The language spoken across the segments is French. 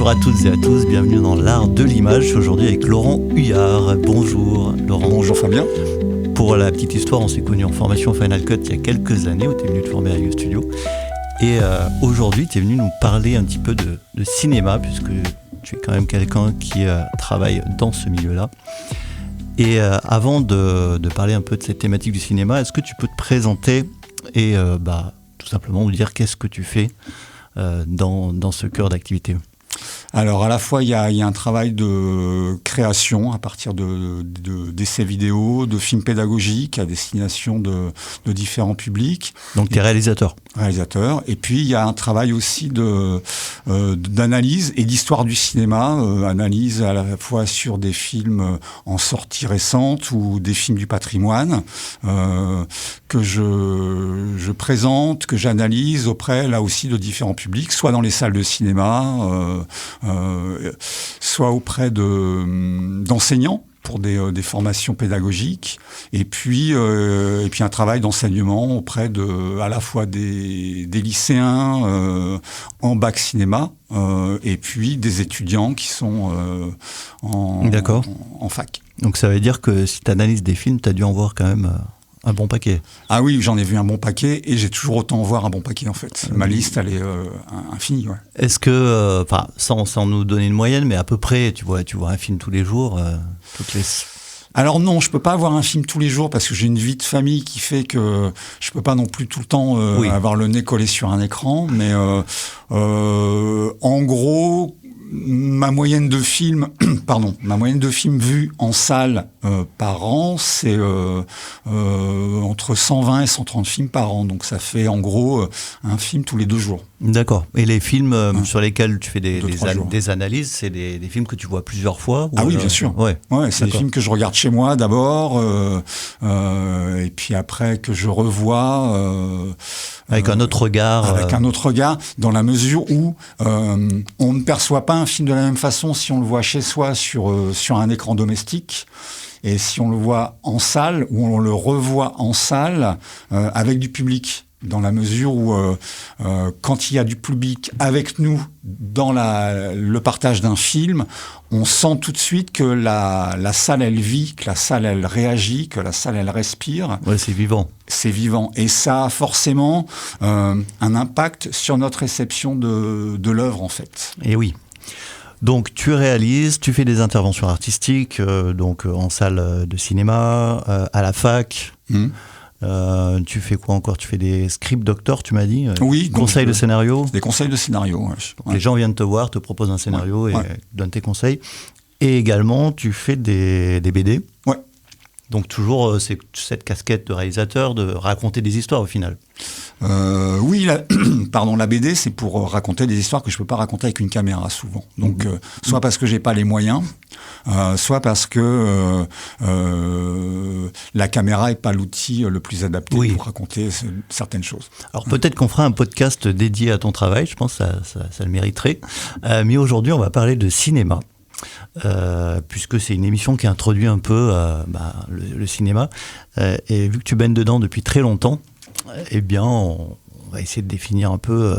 Bonjour à toutes et à tous, bienvenue dans l'art de l'image, aujourd'hui avec Laurent Huyard. Bonjour Laurent. Bonjour Fabien. Pour la petite histoire, on s'est connus en formation Final Cut il y a quelques années, où tu es venu te former à YouStudio. Et aujourd'hui, tu es venu nous parler un petit peu de cinéma, puisque tu es quand même quelqu'un qui travaille dans ce milieu-là. Et avant de parler un peu de cette thématique du cinéma, est-ce que tu peux te présenter et tout simplement nous dire qu'est-ce que tu fais dans ce cœur d'activité? Alors à la fois il y a un travail de création à partir d'essais vidéo, de films pédagogiques à destination de différents publics. Donc tu es réalisateur. Et puis il y a un travail aussi d'analyse et d'histoire du cinéma, analyse à la fois sur des films en sortie récente ou des films du patrimoine que je présente, que j'analyse auprès là aussi de différents publics, soit dans les salles de cinéma, soit auprès d'enseignants pour des formations pédagogiques, et puis un travail d'enseignement auprès à la fois des lycéens en bac cinéma, et puis des étudiants qui sont en fac. Donc ça veut dire que si tu analyses des films, tu as dû en voir quand même un bon paquet. Ah oui, j'en ai vu un bon paquet et j'ai toujours autant en voir un bon paquet en fait. Ma liste, elle est infinie. Ouais. Est-ce que, sans nous donner une moyenne, mais à peu près, tu vois un film tous les jours, toutes les... Alors non, je peux pas avoir un film tous les jours parce que j'ai une vie de famille qui fait que je peux pas non plus tout le temps avoir le nez collé sur un écran. Mais en gros, ma moyenne de films vus en salle par an, c'est entre 120 et 130 films par an. Donc ça fait en gros un film tous les 2 jours. D'accord. Et les films sur lesquels tu fais des analyses, c'est des films que tu vois plusieurs fois ou oui, bien sûr. Ouais, c'est des films que je regarde chez moi d'abord, et puis après que je revois avec un autre regard. Avec un autre regard, dans la mesure où on ne perçoit pas un film de la même façon si on le voit chez soi sur un écran domestique, et si on le voit en salle ou on le revoit en salle avec du public. Dans la mesure où, quand il y a du public avec nous dans le partage d'un film, on sent tout de suite que la salle, elle vit, que la salle, elle réagit, que la salle, elle respire. Ouais, c'est vivant. C'est vivant. Et ça a forcément un impact sur notre réception de l'œuvre, en fait. Et oui. Donc tu réalises, tu fais des interventions artistiques, donc en salle de cinéma, à la fac. Tu fais quoi encore? Tu fais des script doctors, tu m'as dit? Oui. Conseils de scénario? Des conseils de scénario, ouais. Les gens viennent te voir, te proposent un scénario et donnent tes conseils. Et également, tu fais des BD. Ouais. Donc toujours cette casquette de réalisateur, de raconter des histoires au final. Oui, la BD, c'est pour raconter des histoires que je peux pas raconter avec une caméra souvent. Donc, soit parce que j'ai pas les moyens, soit parce que la caméra est pas l'outil le plus adapté pour raconter certaines choses. Alors peut-être qu'on fera un podcast dédié à ton travail, je pense que ça le mériterait. Mais aujourd'hui, on va parler de cinéma. Puisque c'est une émission qui introduit un peu le cinéma, et vu que tu baignes dedans depuis très longtemps, eh bien on va essayer de définir un peu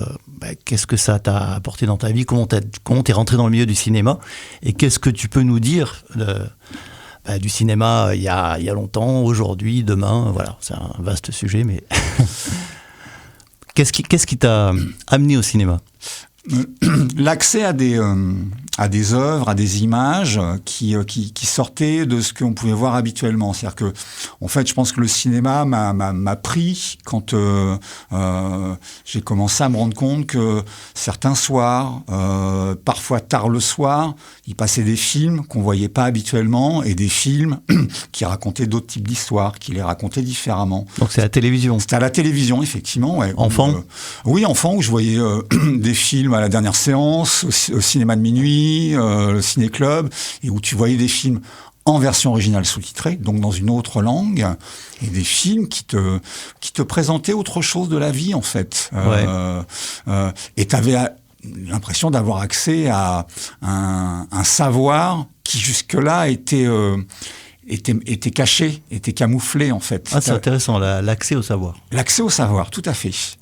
qu'est-ce que ça t'a apporté dans ta vie, comment t'es rentré dans le milieu du cinéma, et qu'est-ce que tu peux nous dire du cinéma il y a longtemps, aujourd'hui, demain. Voilà, c'est un vaste sujet, mais qu'est-ce qui t'a amené au cinéma? L'accès à des œuvres, à des images qui sortaient de ce qu'on pouvait voir habituellement. C'est-à-dire que, en fait, je pense que le cinéma m'a pris quand j'ai commencé à me rendre compte que certains soirs, parfois tard le soir, il passait des films qu'on voyait pas habituellement, et des films qui racontaient d'autres types d'histoires, qui les racontaient différemment. Donc c'est à la télévision. C'était à la télévision, effectivement. Ouais, enfant. Oui, enfant, où je voyais des films à la dernière séance, au cinéma de minuit, le ciné-club, et où tu voyais des films en version originale sous-titrée, donc dans une autre langue, et des films qui te présentaient autre chose de la vie, en fait. Et tu avais l'impression d'avoir accès à un savoir qui jusque-là était était caché, était camouflé en fait. Ah, c'est intéressant, l'accès au savoir. L'accès au savoir, tout à fait.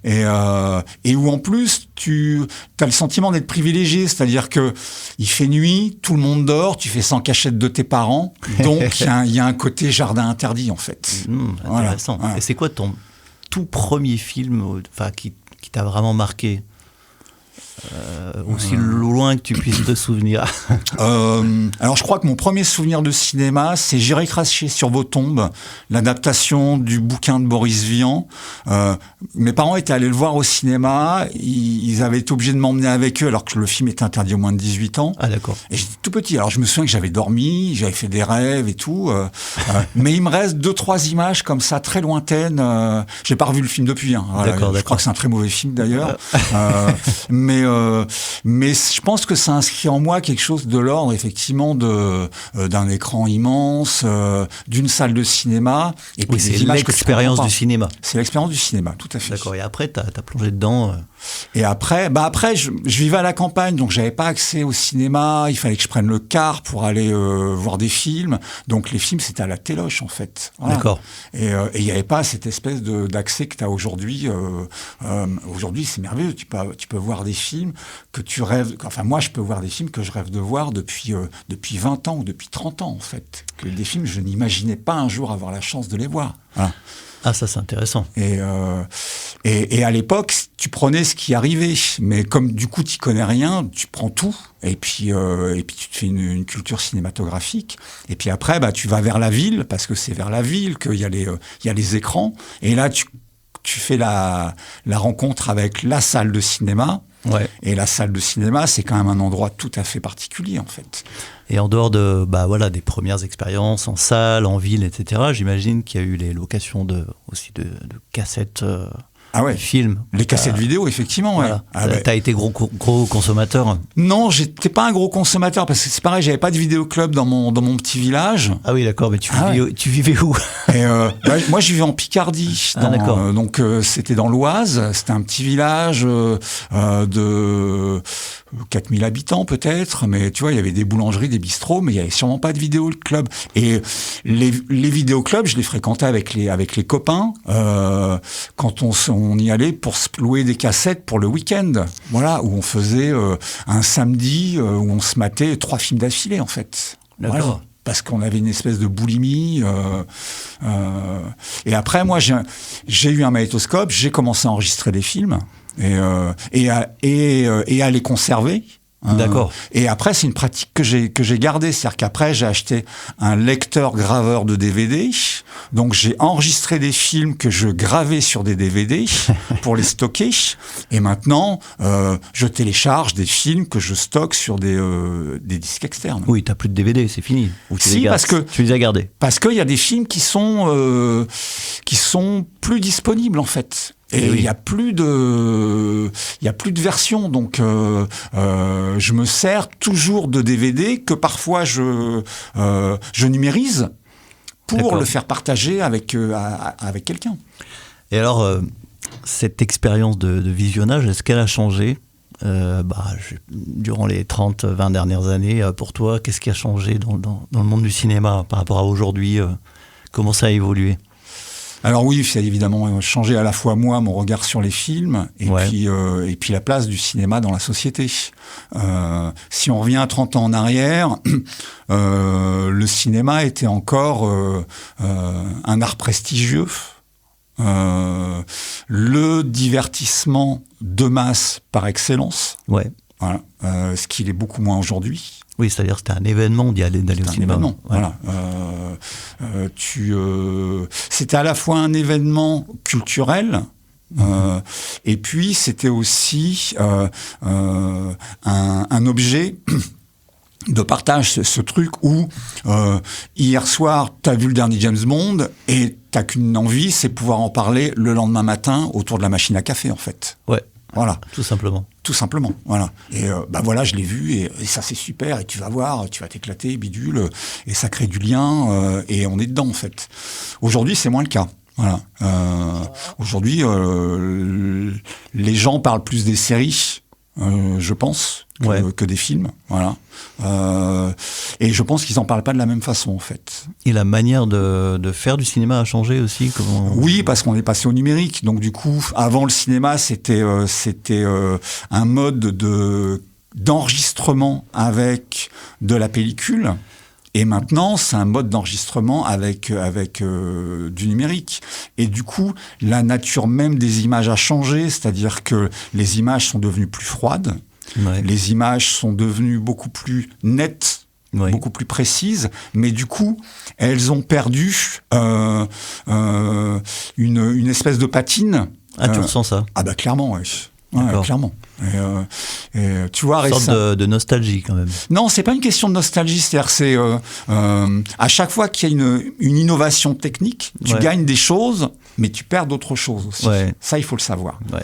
Et où en plus tu as le sentiment d'être privilégié, c'est-à-dire que il fait nuit, tout le monde dort, tu fais sans cachette de tes parents, donc il y a un côté jardin interdit en fait. Intéressant. Voilà. Et c'est quoi ton tout premier film, enfin qui t'a vraiment marqué? Aussi loin que tu puisses te souvenir. Alors je crois que mon premier souvenir de cinéma, c'est J'irai cracher sur vos tombes, l'adaptation du bouquin de Boris Vian. Mes parents étaient allés le voir au cinéma, ils avaient été obligés de m'emmener avec eux alors que le film était interdit aux moins de 18 ans. Ah d'accord. Et j'étais tout petit, alors je me souviens que j'avais dormi, j'avais fait des rêves et tout, mais il me reste 2-3 images comme ça très lointaines. J'ai pas revu le film depuis. Voilà, d'accord. Je crois que c'est un très mauvais film d'ailleurs. Mais je pense que ça inscrit en moi quelque chose de l'ordre, effectivement, d'un écran immense, d'une salle de cinéma. Et puis c'est l'expérience du cinéma. C'est l'expérience du cinéma, tout à fait. D'accord. Et après, t'as plongé dedans. Et après, je vivais à la campagne, donc j'avais pas accès au cinéma. Il fallait que je prenne le car pour aller voir des films. Donc les films, c'était à la téloche, en fait. Voilà. D'accord. Et il n'y avait pas cette espèce d'accès que tu as aujourd'hui. Aujourd'hui, c'est merveilleux. Tu peux voir des films que tu rêves. Enfin, moi, je peux voir des films que je rêve de voir depuis 20 ans ou depuis 30 ans, en fait. Que des films, je n'imaginais pas un jour avoir la chance de les voir. Voilà. Ah, ça, c'est intéressant. Et à l'époque, tu prenais ce qui arrivait. Mais comme, du coup, tu connais rien, tu prends tout. Et puis tu te fais une culture cinématographique. Et puis après, tu vas vers la ville, parce que c'est vers la ville qu'il y a les écrans. Et là, tu fais la rencontre avec la salle de cinéma. Ouais. Et la salle de cinéma, c'est quand même un endroit tout à fait particulier, en fait. Et en dehors des premières expériences en salle, en ville, etc., j'imagine qu'il y a eu les locations aussi de cassettes, films. Les cassettes vidéo, effectivement. Voilà. Ouais. T'as été gros consommateur? Non, j'étais pas un gros consommateur, parce que c'est pareil, j'avais pas de vidéoclub dans mon petit village. Ah oui, d'accord, mais tu vivais où? Et moi, je vivais en Picardie. D'accord. Donc, c'était dans l'Oise. C'était un petit village de 4000 habitants peut-être, mais tu vois, il y avait des boulangeries, des bistrots, mais il y avait sûrement pas de vidéoclub. Et les vidéoclubs, je les fréquentais avec les copains quand on y allait pour se louer des cassettes pour le week-end. Voilà, où on faisait un samedi où on se matait 3 films d'affilée, en fait. D'accord. Voilà. Parce qu'on avait une espèce de boulimie. Et après, moi, j'ai eu un magnétoscope, j'ai commencé à enregistrer des films et à les conserver. D'accord. Et après, c'est une pratique que j'ai gardée. C'est-à-dire qu'après, j'ai acheté un lecteur graveur de DVD. Donc, j'ai enregistré des films que je gravais sur des DVD pour les stocker. Et maintenant, je télécharge des films que je stocke sur des disques externes. Oui, t'as plus de DVD, c'est fini. Ou parce que tu les as gardés. Parce qu'il y a des films qui sont plus disponibles, en fait. Et il y a plus de versions, donc je me sers toujours de DVD que parfois je numérise pour le faire partager avec quelqu'un. Et alors, cette expérience de visionnage, est-ce qu'elle a changé durant les 30-20 dernières années pour toi? Qu'est-ce qui a changé dans le monde du cinéma par rapport à aujourd'hui? Comment ça a évolué? Alors oui, ça a évidemment changé à la fois moi, mon regard sur les films, et puis la place du cinéma dans la société. Si on revient 30 ans en arrière, le cinéma était encore un art prestigieux. Le divertissement de masse par excellence. Ouais. Voilà. Ce qu'il est beaucoup moins aujourd'hui. Oui, c'est-à-dire que c'était un événement d'aller au cinéma. Événement, ouais. Voilà. C'était à la fois un événement culturel, et puis c'était aussi un objet de partage, ce truc où hier soir, t'as vu le dernier James Bond et t'as qu'une envie, c'est pouvoir en parler le lendemain matin autour de la machine à café, en fait. Ouais. Voilà. Tout simplement. Tout simplement, voilà. Et voilà, je l'ai vu et ça c'est super. Et tu vas voir, tu vas t'éclater, bidule, et ça crée du lien et on est dedans en fait. Aujourd'hui, c'est moins le cas. Voilà. Aujourd'hui, les gens parlent plus des séries je pense, Ouais. que des films. Voilà. Et je pense qu'ils en parlent pas de la même façon, en fait. Et la manière de faire du cinéma a changé aussi. Oui, parce qu'on est passé au numérique. Donc du coup, avant le cinéma, c'était un mode d'enregistrement avec de la pellicule. Et maintenant, c'est un mode d'enregistrement avec du numérique. Et du coup, la nature même des images a changé, c'est-à-dire que les images sont devenues plus froides, Ouais. les images sont devenues beaucoup plus nettes, Oui. beaucoup plus précises, mais du coup, elles ont perdu une espèce de patine. Ah, tu ressens ça? Ah bah clairement, ouais. Ouais, D'accord. clairement. Et tu vois, Une sorte de nostalgie quand même. non, c'est pas une question de nostalgie. C'est-à-dire, c'est à chaque fois qu'il y a une innovation technique, tu Ouais. gagnes des choses, mais tu perds d'autres choses aussi. Ouais. Ça, il faut le savoir. Ouais.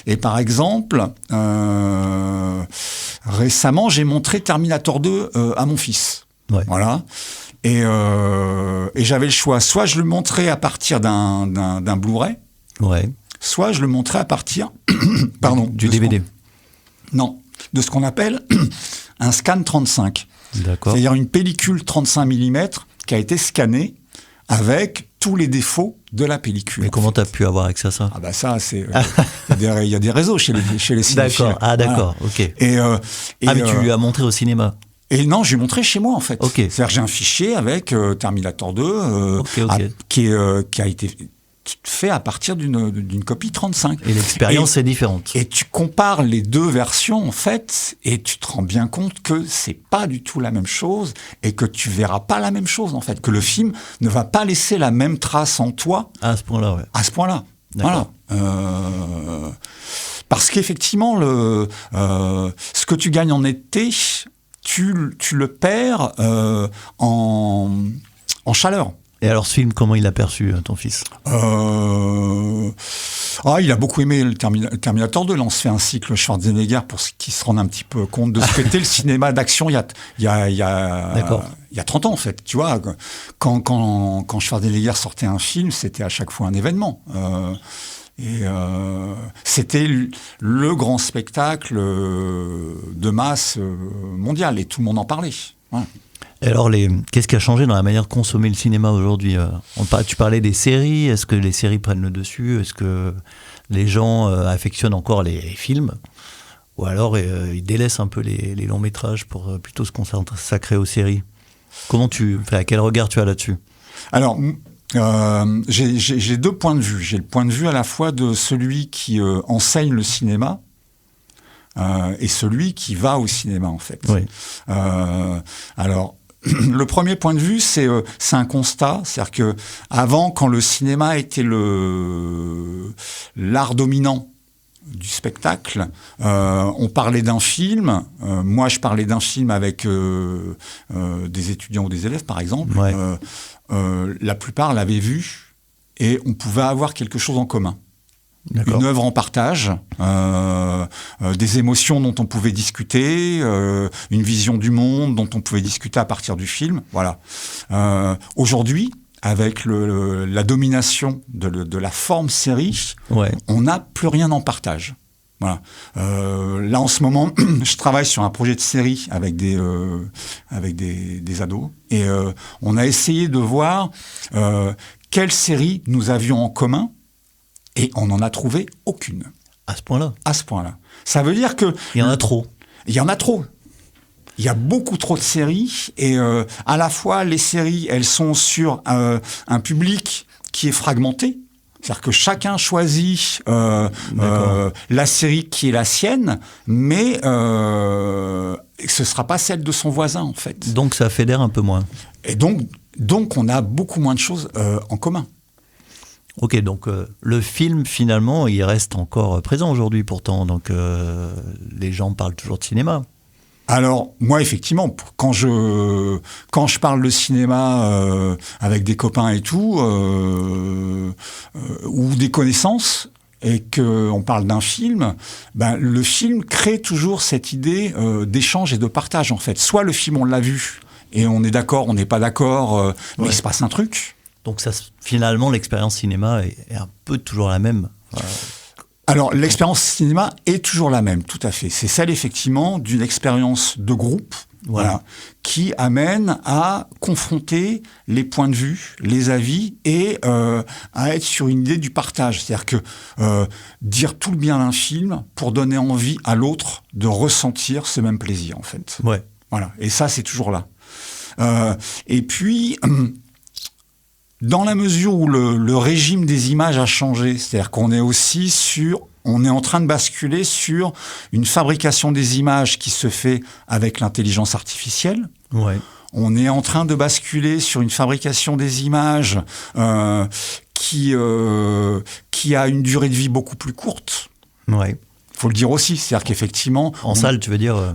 Et par exemple, récemment, j'ai montré Terminator 2 à mon fils. Ouais. Voilà. Et j'avais le choix. Soit je le montrais à partir d'un Blu-ray, Ouais. soit je le montrais à partir pardon, Du de ce DVD. non, de ce qu'on appelle un scan 35. D'accord. C'est-à-dire une pellicule 35 mm qui a été scannée avec tous les défauts de la pellicule. Mais comment tu as pu avoir accès à ça? Ah bah ça, c'est il y a des réseaux chez les cinéphiles. D'accord. Ah d'accord. Ok. Et Mais tu lui as montré au cinéma. Et non, j'ai montré chez moi en fait. Ok. C'est-à-dire que j'ai un fichier avec Terminator 2 Ok. qui a été fait à partir d'une copie 35. Et l'expérience est différente. Et tu compares les deux versions, en fait, et tu te rends bien compte que c'est pas du tout la même chose, et que tu verras pas la même chose, en fait, que le film ne va pas laisser la même trace en toi Ah, à ce point-là, ouais. à ce point-là. D'accord. Voilà. Parce qu'effectivement, ce que tu gagnes en été, tu le perds en chaleur. Et alors ce film, comment il l'a perçu, ton fils? Il a beaucoup aimé le Terminator 2. Là, on se fait un cycle Schwarzenegger pour qu'il se rende un petit peu compte de ce qu'était le cinéma d'action il y a 30 ans, en fait. Tu vois, quand Schwarzenegger sortait un film, c'était à chaque fois un événement. C'était le grand spectacle de masse mondial, et tout le monde en parlait. Ouais. Et alors, qu'est-ce qui a changé dans la manière de consommer le cinéma aujourd'hui? Tu parlais des séries. Est-ce que les séries prennent le dessus? Est-ce que les gens affectionnent encore les films? Ou alors ils délaissent un peu les longs métrages pour plutôt se consacrer aux séries? À quel regard tu as là-dessus? Alors, j'ai deux points de vue. J'ai le point de vue à la fois de celui qui enseigne le cinéma, et celui qui va au cinéma, en fait. Oui. Alors, le premier point de vue, c'est un constat. C'est-à-dire que avant, quand le cinéma était l'art dominant du spectacle, on parlait d'un film. Moi, je parlais d'un film avec des étudiants ou des élèves, par exemple. Ouais. La plupart l'avaient vu et on pouvait avoir quelque chose en commun. D'accord. Une œuvre en partage, des émotions dont on pouvait discuter, une vision du monde dont on pouvait discuter à partir du film. Voilà. Aujourd'hui, avec la domination de la forme série, Ouais. on n'a plus rien en partage. Voilà. Là, en ce moment, je travaille sur un projet de série avec des ados, et on a essayé de voir quelle série nous avions en commun. Et on n'en a trouvé aucune. À ce point-là? À ce point-là. Ça veut dire que... Il y en a trop. Il y en a trop. Il y a beaucoup trop de séries. Et à la fois, les séries, elles sont sur un public qui est fragmenté. C'est-à-dire que chacun choisit la série qui est la sienne, mais ce ne sera pas celle de son voisin, en fait. Donc ça fédère un peu moins. Et donc on a beaucoup moins de choses en commun. Ok, donc le film, finalement, il reste encore présent aujourd'hui pourtant, donc les gens parlent toujours de cinéma. Alors, moi, effectivement, quand je parle de cinéma avec des copains et tout, ou des connaissances, et qu'on parle d'un film, le film crée toujours cette idée d'échange et de partage, en fait. Soit le film, on l'a vu, et on est d'accord, on n'est pas d'accord, mais il se passe un truc. Donc finalement, l'expérience cinéma est un peu toujours la même. Alors, l'expérience cinéma est toujours la même, tout à fait. C'est celle, effectivement, d'une expérience de groupe, voilà, qui amène à confronter les points de vue, les avis, et à être sur une idée du partage. C'est-à-dire que dire tout le bien d'un film pour donner envie à l'autre de ressentir ce même plaisir, en fait. Ouais. Voilà. Et ça, c'est toujours là. Et puis... Dans la mesure où le régime des images a changé, c'est-à-dire qu'on est aussi on est en train de basculer sur une fabrication des images qui se fait avec l'intelligence artificielle. Ouais. On est en train de basculer sur une fabrication des images qui a une durée de vie beaucoup plus courte. Ouais. Faut le dire aussi, c'est-à-dire qu'effectivement... En salle, tu veux dire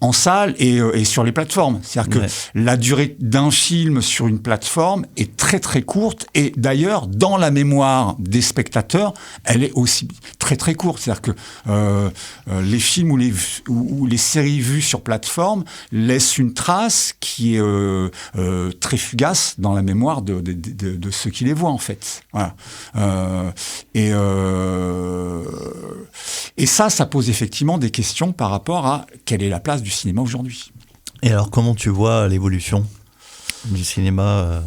En salle et sur les plateformes. C'est-à-dire que la durée d'un film sur une plateforme est très très courte, et d'ailleurs, dans la mémoire des spectateurs, elle est aussi très très courte. C'est-à-dire que les films ou les séries vues sur plateforme laissent une trace qui est très fugace dans la mémoire de ceux qui les voient, en fait. Voilà. Et ça pose effectivement des questions par rapport à quelle est la place du cinéma aujourd'hui. Et alors, comment tu vois l'évolution du cinéma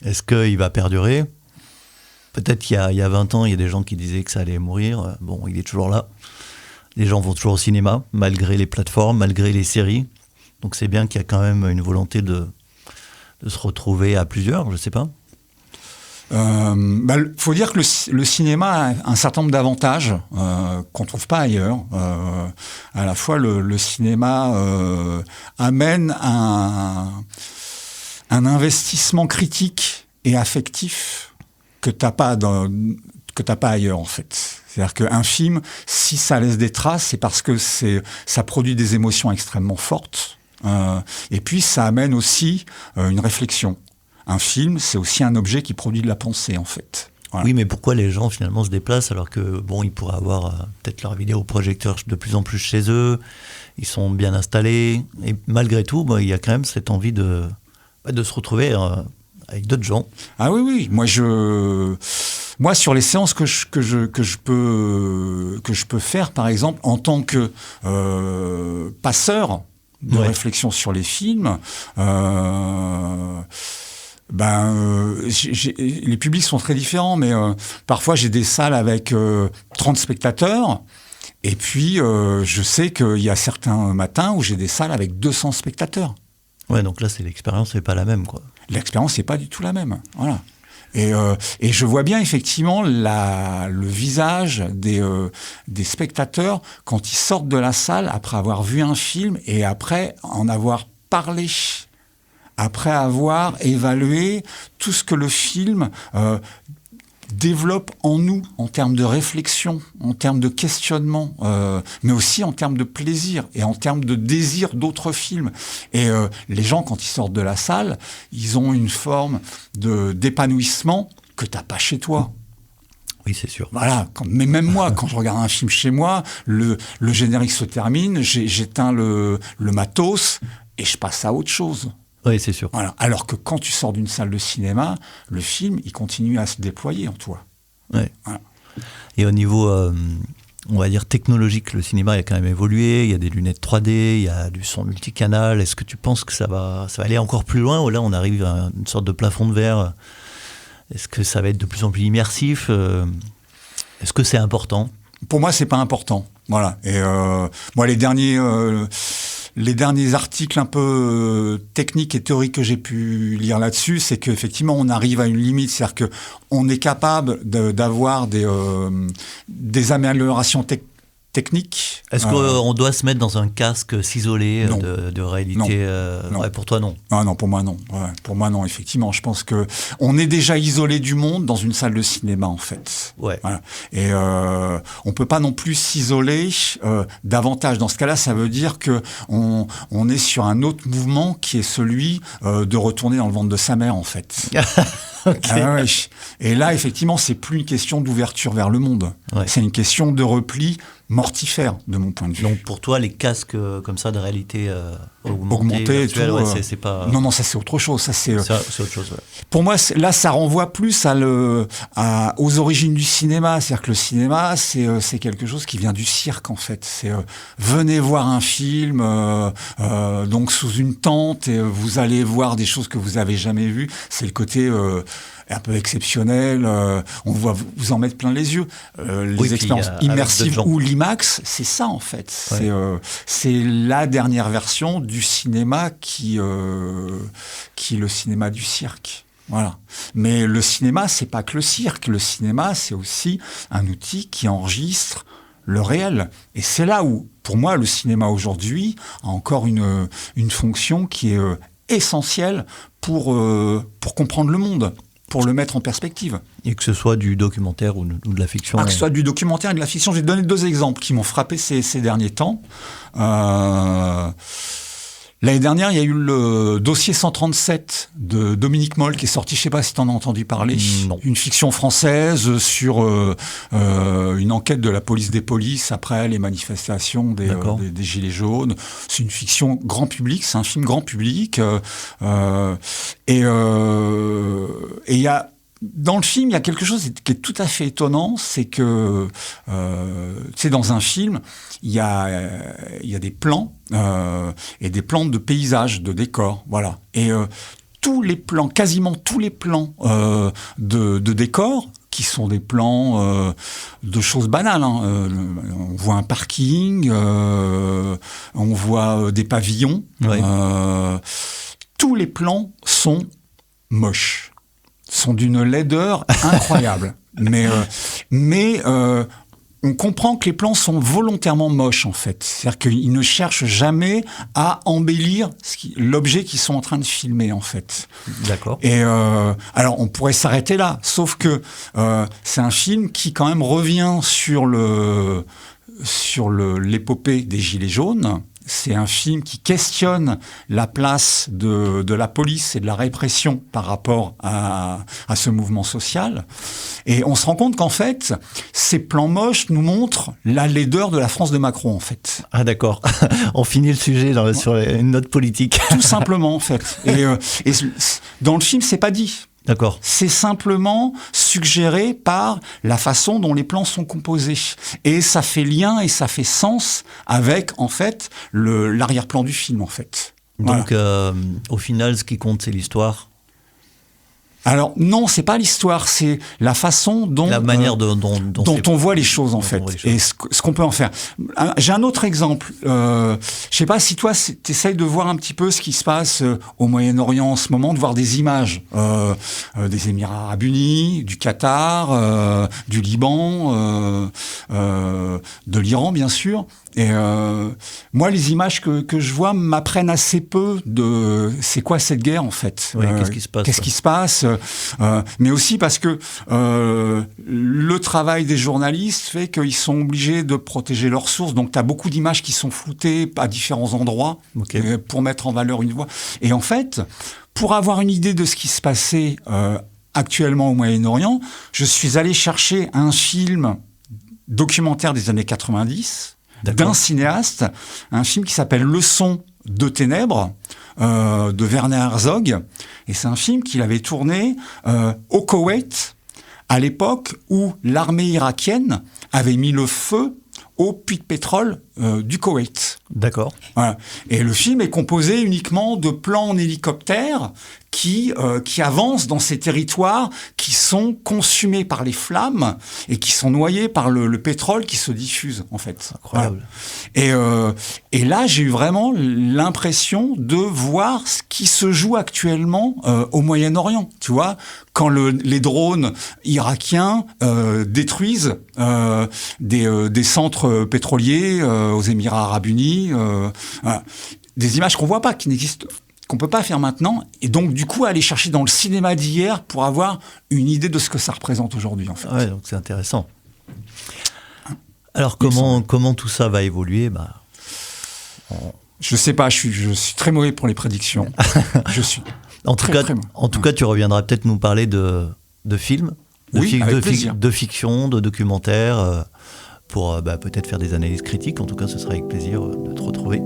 Est-ce qu'il va perdurer ? Peut-être qu'il y a 20 ans, il y a des gens qui disaient que ça allait mourir. Bon, il est toujours là. Les gens vont toujours au cinéma, malgré les plateformes, malgré les séries. Donc c'est bien qu'il y a quand même une volonté de se retrouver à plusieurs, je sais pas. Faut dire que le cinéma a un certain nombre d'avantages qu'on trouve pas ailleurs. À la fois, le cinéma amène un investissement critique et affectif que t'as pas ailleurs, en fait. C'est-à-dire qu'un film, si ça laisse des traces, c'est parce que ça produit des émotions extrêmement fortes. Et puis, ça amène aussi une réflexion. Un film, c'est aussi un objet qui produit de la pensée, en fait. Voilà. Oui, mais pourquoi les gens, finalement, se déplacent alors que, bon, ils pourraient avoir peut-être leur vidéoprojecteur de plus en plus chez eux, ils sont bien installés, et malgré tout, il y a quand même cette envie de se retrouver avec d'autres gens. Ah oui, moi, sur les séances que je peux faire, par exemple, en tant que passeur de réflexion sur les films, les publics sont très différents, mais parfois j'ai des salles avec 30 spectateurs, et puis je sais qu'il y a certains matins où j'ai des salles avec 200 spectateurs. Ouais, donc là, l'expérience n'est pas la même, quoi. L'expérience n'est pas du tout la même, voilà. Et je vois bien effectivement le visage des spectateurs quand ils sortent de la salle après avoir vu un film et après en avoir parlé, après avoir évalué tout ce que le film développe en nous, en termes de réflexion, en termes de questionnement, mais aussi en termes de plaisir et en termes de désir d'autres films. Et les gens, quand ils sortent de la salle, ils ont une forme d'épanouissement que t'as pas chez toi. Oui, c'est sûr. Voilà. Mais même moi, quand je regarde un film chez moi, le générique se termine, j'éteins le matos et je passe à autre chose. Oui, c'est sûr. Voilà. Alors que quand tu sors d'une salle de cinéma, le film, il continue à se déployer en toi. Ouais. Voilà. Et au niveau, on va dire, technologique, le cinéma a quand même évolué. Il y a des lunettes 3D, il y a du son multicanal. Est-ce que tu penses que ça va aller encore plus loin, ou là, on arrive à une sorte de plafond de verre? Est-ce que ça va être de plus en plus immersif? Est-ce que c'est important? Pour moi, c'est pas important. Voilà. Et moi, les derniers articles un peu techniques et théoriques que j'ai pu lire là-dessus, c'est qu'effectivement, on arrive à une limite. C'est-à-dire qu'on est capable d'avoir des améliorations techniques. Est-ce qu'on doit se mettre dans un casque, s'isoler de réalité? Non. Ouais, pour toi, non. Non, pour moi, non. Ouais, pour moi, non, effectivement. Je pense qu'on est déjà isolé du monde dans une salle de cinéma, en fait. Ouais. Voilà. Et on peut pas non plus s'isoler davantage. Dans ce cas-là, ça veut dire qu'on est sur un autre mouvement qui est celui de retourner dans le ventre de sa mère, en fait. Okay. Ah ouais. Et là, effectivement, c'est plus une question d'ouverture vers le monde. Ouais. C'est une question de repli mortifère, de mon point de vue. Donc pour toi, les casques comme ça de réalité augmenté et tout. C'est pas... Non, ça c'est autre chose. Ça c'est autre chose. Ouais. Pour moi, là, ça renvoie plus aux origines du cinéma. C'est-à-dire que le cinéma, c'est quelque chose qui vient du cirque, en fait. C'est venez voir un film, donc sous une tente, et vous allez voir des choses que vous avez jamais vues. C'est le côté un peu exceptionnel. On va vous en mettre plein les yeux. Les expériences immersives ou l'IMAX, c'est ça, en fait. Ouais. C'est la dernière version du cinéma qui est le cinéma du cirque. Voilà. Mais le cinéma, c'est pas que le cirque. Le cinéma, c'est aussi un outil qui enregistre le réel. Et c'est là où, pour moi, le cinéma aujourd'hui a encore une fonction qui est essentielle pour comprendre le monde, pour le mettre en perspective. Et que ce soit du documentaire ou de la fiction. Que ce soit du documentaire et de la fiction. J'ai donné 2 exemples qui m'ont frappé ces derniers temps. L'année dernière, il y a eu le dossier 137 de Dominique Moll qui est sorti, je ne sais pas si tu en as entendu parler. Non. Une fiction française sur une enquête de la police des polices après les manifestations des Gilets jaunes. C'est une fiction grand public, c'est un film grand public. Et il y a... Dans le film, il y a quelque chose qui est tout à fait étonnant, c'est que, dans un film, il y a des plans et des plans de paysages, de décors, voilà. Et quasiment tous les plans de décors, qui sont des plans de choses banales. On voit un parking, on voit des pavillons. Ouais. Tous les plans sont moches. Sont d'une laideur incroyable. mais on comprend que les plans sont volontairement moches, en fait. C'est-à-dire qu'ils ne cherchent jamais à embellir l'objet qu'ils sont en train de filmer, en fait. D'accord. Et alors, on pourrait s'arrêter là, sauf que c'est un film qui, quand même, revient sur l'épopée des Gilets jaunes. C'est un film qui questionne la place de la police et de la répression par rapport à ce mouvement social. Et on se rend compte qu'en fait, ces plans moches nous montrent la laideur de la France de Macron, en fait. Ah d'accord, on finit le sujet sur une note politique. Tout simplement, en fait. Et dans le film, c'est pas dit. D'accord. C'est simplement suggéré par la façon dont les plans sont composés. Et ça fait lien et ça fait sens avec, en fait, l'arrière-plan du film, en fait. Donc, voilà. Au final, ce qui compte, c'est l'histoire. Alors non, c'est pas l'histoire, c'est la façon dont la manière dont on voit les choses en fait, et ce qu'on peut en faire. J'ai un autre exemple. Je sais pas si toi t'essayes de voir un petit peu ce qui se passe au Moyen-Orient en ce moment, de voir des images des Émirats Arabes Unis, du Qatar, du Liban, de l'Iran bien sûr. Et moi, les images que je vois m'apprennent assez peu de c'est quoi cette guerre en fait. Oui, qu'est-ce qui se passe. Qu'est-ce qui se passe mais aussi parce que le travail des journalistes fait qu'ils sont obligés de protéger leurs sources. Donc, tu as beaucoup d'images qui sont floutées à différents endroits pour mettre en valeur une voix. Et en fait, pour avoir une idée de ce qui se passait actuellement au Moyen-Orient, je suis allé chercher un film documentaire des années 90 d'un cinéaste, un film qui s'appelle Leçon de ténèbres, de Werner Herzog. Et c'est un film qu'il avait tourné au Koweït, à l'époque où l'armée irakienne avait mis le feu au puits de pétrole du Koweït. D'accord. Voilà. Et le film est composé uniquement de plans en hélicoptère qui avancent dans ces territoires qui sont consumés par les flammes et qui sont noyés par le pétrole qui se diffuse, en fait. Incroyable. Voilà. Et là, j'ai eu vraiment l'impression de voir ce qui se joue actuellement au Moyen-Orient. Tu vois, quand les drones irakiens détruisent des centres pétroliers aux Émirats Arabes Unis, voilà. Des images qu'on voit pas, qui n'existent, qu'on peut pas faire maintenant, et donc du coup aller chercher dans le cinéma d'hier pour avoir une idée de ce que ça représente aujourd'hui, en fait. Ouais, donc c'est intéressant. Alors comment tout ça va évoluer ? Je sais pas, je suis très mauvais pour les prédictions. Je suis. En tout cas, tu reviendras peut-être nous parler de films, de fiction, de documentaires, pour peut-être faire des analyses critiques. En tout cas, ce sera avec plaisir de te retrouver.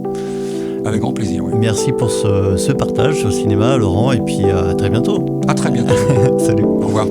Avec grand plaisir, oui. Merci pour ce partage sur le cinéma, Laurent, et puis à très bientôt. À très bientôt. Salut. Au revoir.